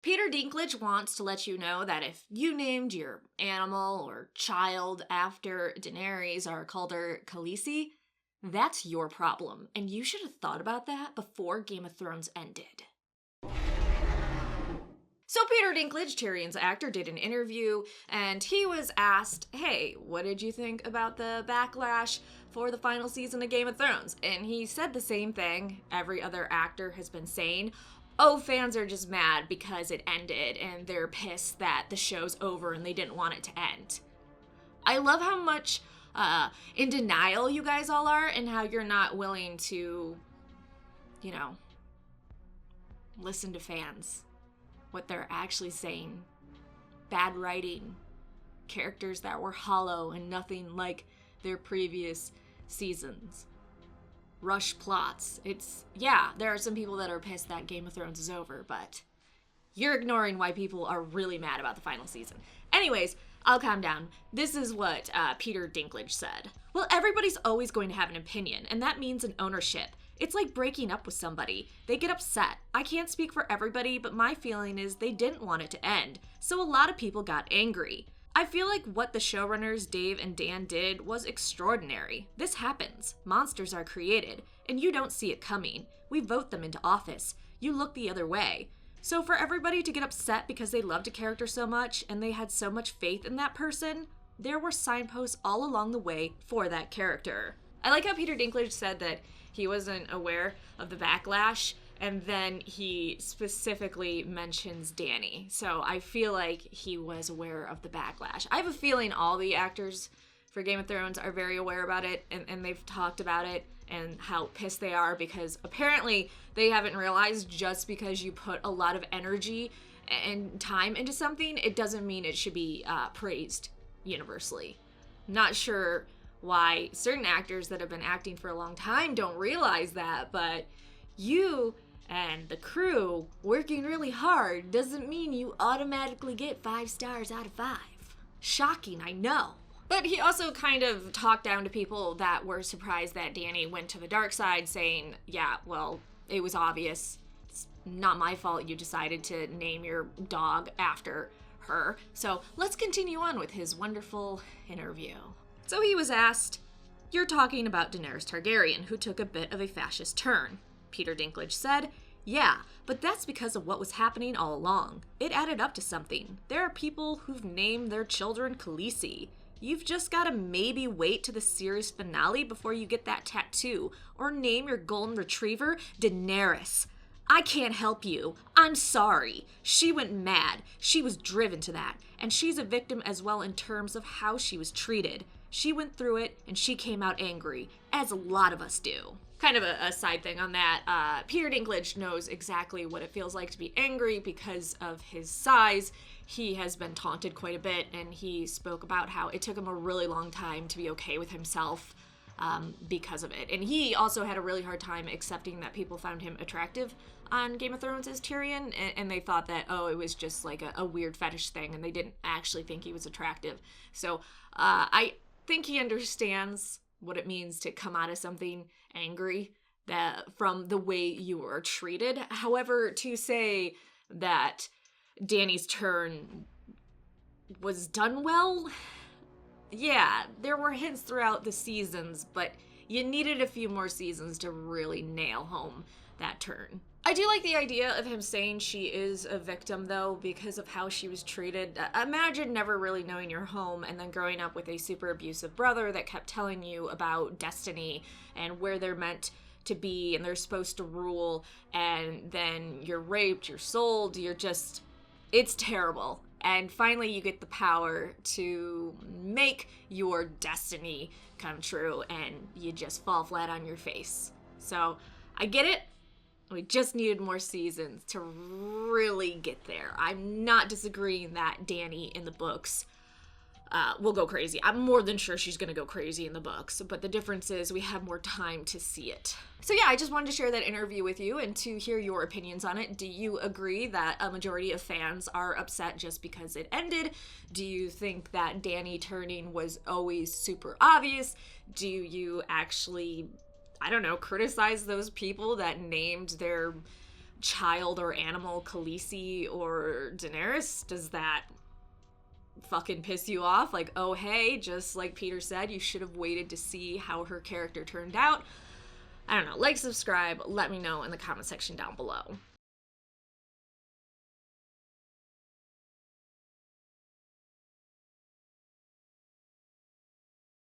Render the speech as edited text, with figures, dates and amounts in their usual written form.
Peter Dinklage wants to let you know that if you named your animal or child after Daenerys or called her Khaleesi, that's your problem, and you should have thought about that before Game of Thrones ended. So Peter Dinklage, Tyrion's actor, did an interview, and he was asked, hey, what did you think about the backlash for the final season of Game of Thrones? And he said the same thing every other actor has been saying. Oh, fans are just mad because it ended, and they're pissed that the show's over and they didn't want it to end. I love how much in denial you guys all are, and how you're not willing to, listen to fans. What they're actually saying. Bad writing. Characters that were hollow and nothing like their previous seasons. Rush plots. There are some people that are pissed that Game of Thrones is over, but you're ignoring why people are really mad about the final season. Anyways, I'll calm down. This is what Peter Dinklage said. Well, everybody's always going to have an opinion, and that means an ownership. It's like breaking up with somebody. They get upset. I can't speak for everybody, but my feeling is they didn't want it to end, so a lot of people got angry. I feel like what the showrunners Dave and Dan did was extraordinary. This happens. Monsters are created, and you don't see it coming. We vote them into office. You look the other way. So for everybody to get upset because they loved a character so much and they had so much faith in that person, there were signposts all along the way for that character. I like how Peter Dinklage said that he wasn't aware of the backlash, and then he specifically mentions Dany. So I feel like he was aware of the backlash. I have a feeling all the actors for Game of Thrones are very aware about it, and they've talked about it and how pissed they are, because apparently they haven't realized just because you put a lot of energy and time into something, it doesn't mean it should be praised universally. Not sure why certain actors that have been acting for a long time don't realize that, but you and the crew working really hard doesn't mean you automatically get 5 stars out of 5. Shocking, I know. But he also kind of talked down to people that were surprised that Dany went to the dark side, saying, yeah, well, it was obvious. It's not my fault you decided to name your dog after her. So let's continue on with his wonderful interview. So he was asked, you're talking about Daenerys Targaryen, who took a bit of a fascist turn. Peter Dinklage said, yeah, but that's because of what was happening all along. It added up to something. There are people who've named their children Khaleesi. You've just gotta maybe wait to the series finale before you get that tattoo, or name your golden retriever Daenerys. I can't help you. I'm sorry. She went mad. She was driven to that. And she's a victim as well in terms of how she was treated. She went through it, and she came out angry, as a lot of us do. Kind of a side thing on that, Peter Dinklage knows exactly what it feels like to be angry because of his size. He has been taunted quite a bit, and he spoke about how it took him a really long time to be okay with himself because of it. And he also had a really hard time accepting that people found him attractive on Game of Thrones as Tyrion, and they thought that, it was just like a weird fetish thing, and they didn't actually think he was attractive. So I think he understands what it means to come out of something angry that from the way you were treated. However, to say that Dany's turn was done well, yeah, there were hints throughout the seasons, but you needed a few more seasons to really nail home that turn. I do like the idea of him saying she is a victim, though, because of how she was treated. Imagine never really knowing your home and then growing up with a super abusive brother that kept telling you about destiny and where they're meant to be and they're supposed to rule, and then you're raped, you're sold, it's terrible. And finally you get the power to make your destiny come true, and you just fall flat on your face. So, I get it. We just needed more seasons to really get there. I'm not disagreeing that Dany in the books will go crazy. I'm more than sure she's gonna go crazy in the books, but the difference is we have more time to see it. So yeah, I just wanted to share that interview with you and to hear your opinions on it. Do you agree that a majority of fans are upset just because it ended? Do you think that Dany turning was always super obvious? Do you actually, I don't know, criticize those people that named their child or animal Khaleesi or Daenerys? Does that fucking piss you off? Like, oh hey, just like Peter said, you should have waited to see how her character turned out. I don't know. Like, subscribe, let me know in the comment section down below.